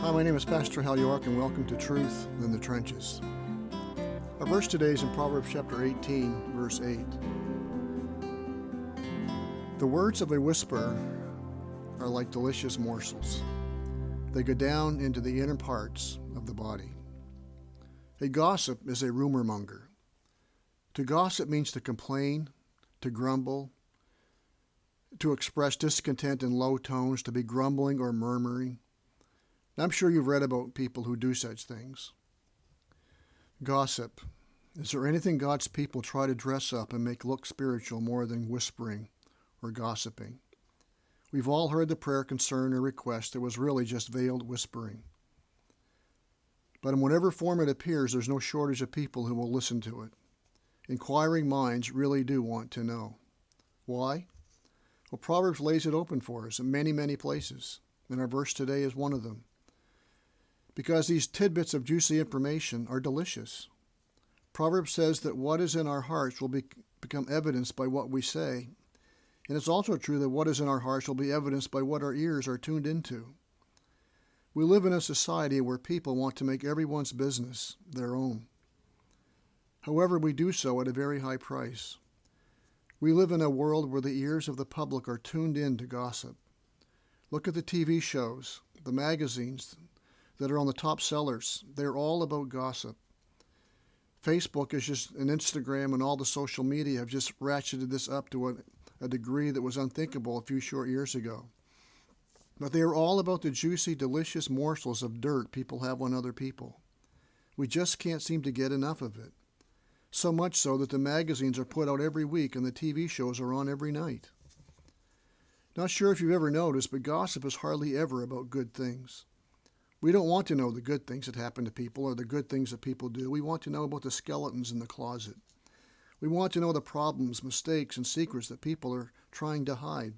Hi, my name is Pastor Hal York, and welcome to Truth in the Trenches. Our verse today is in Proverbs chapter 18, verse 8. The words of a whisperer are like delicious morsels. They go down into the inner parts of the body. A gossip is a rumor monger. To gossip means to complain, to grumble, to express discontent in low tones, to be grumbling or murmuring. I'm sure you've read about people who do such things. Gossip. Is there anything God's people try to dress up and make look spiritual more than whispering or gossiping? We've all heard the prayer, concern, or request that was really just veiled whispering. But in whatever form it appears, there's no shortage of people who will listen to it. Inquiring minds really do want to know. Why? Well, Proverbs lays it open for us in many, many places, and our verse today is one of them. Because these tidbits of juicy information are delicious. Proverbs says that what is in our hearts will become evidenced by what we say. And it's also true that what is in our hearts will be evidenced by what our ears are tuned into. We live in a society where people want to make everyone's business their own. However, we do so at a very high price. We live in a world where the ears of the public are tuned in to gossip. Look at the TV shows, the magazines that are on the top sellers. They're all about gossip. Facebook is just, and Instagram and all the social media have just ratcheted this up to a degree that was unthinkable a few short years ago. But they are all about the juicy, delicious morsels of dirt people have on other people. We just can't seem to get enough of it. So much so that the magazines are put out every week and the TV shows are on every night. Not sure if you've ever noticed, but gossip is hardly ever about good things. We don't want to know the good things that happen to people or the good things that people do. We want to know about the skeletons in the closet. We want to know the problems, mistakes, and secrets that people are trying to hide.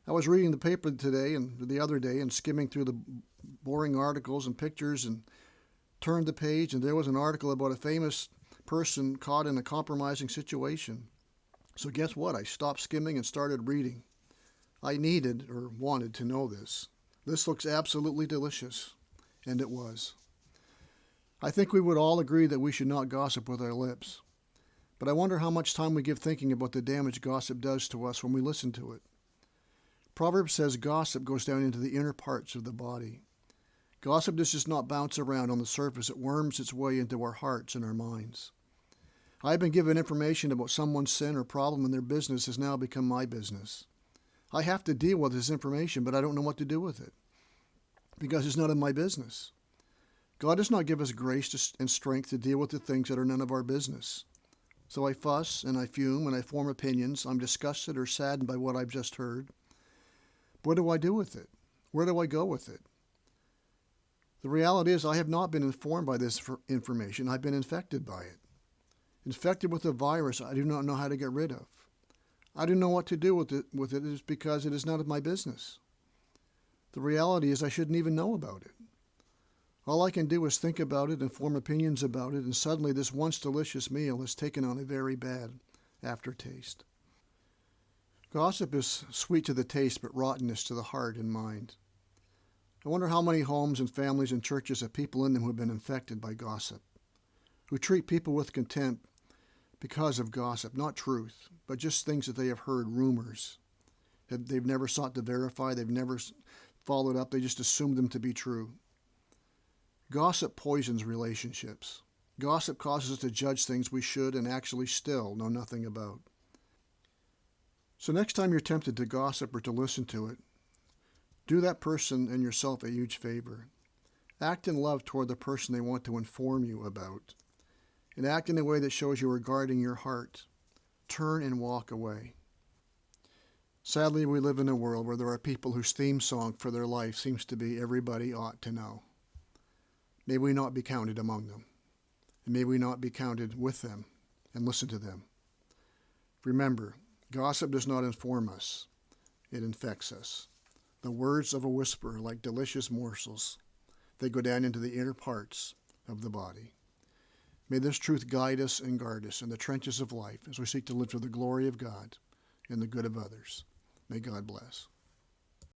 I was reading the paper today and the other day and skimming through the boring articles and pictures and turned the page, and there was an article about a famous person caught in a compromising situation. So guess what? I stopped skimming and started reading. I needed or wanted to know this. This looks absolutely delicious, and it was. I think we would all agree that we should not gossip with our lips, but I wonder how much time we give thinking about the damage gossip does to us when we listen to it. Proverbs says gossip goes down into the inner parts of the body. Gossip does just not bounce around on the surface. It worms its way into our hearts and our minds. I've been given information about someone's sin or problem, and their business has now become my business. I have to deal with this information, but I don't know what to do with it because it's none of my business. God does not give us grace and strength to deal with the things that are none of our business. So I fuss and I fume and I form opinions. I'm disgusted or saddened by what I've just heard. What do I do with it? Where do I go with it? The reality is I have not been informed by this information. I've been infected by it. Infected with a virus I do not know how to get rid of. I don't know what to do with it is because it is none of my business. The reality is I shouldn't even know about it. All I can do is think about it and form opinions about it, and suddenly this once delicious meal has taken on a very bad aftertaste. Gossip is sweet to the taste, but rottenness to the heart and mind. I wonder how many homes and families and churches have people in them who have been infected by gossip, who treat people with contempt because of gossip, not truth, but just things that they have heard, rumors, that they've never sought to verify, they've never followed up, they just assume them to be true. Gossip poisons relationships. Gossip causes us to judge things we should and actually still know nothing about. So next time you're tempted to gossip or to listen to it, do that person and yourself a huge favor. Act in love toward the person they want to inform you about, and act in a way that shows you are guarding your heart. Turn and walk away. Sadly, we live in a world where there are people whose theme song for their life seems to be everybody ought to know. May we not be counted among them, and may we not be counted with them and listen to them. Remember, gossip does not inform us, it infects us. The words of a whisperer like delicious morsels, they go down into the inner parts of the body. May this truth guide us and guard us in the trenches of life as we seek to live for the glory of God and the good of others. May God bless.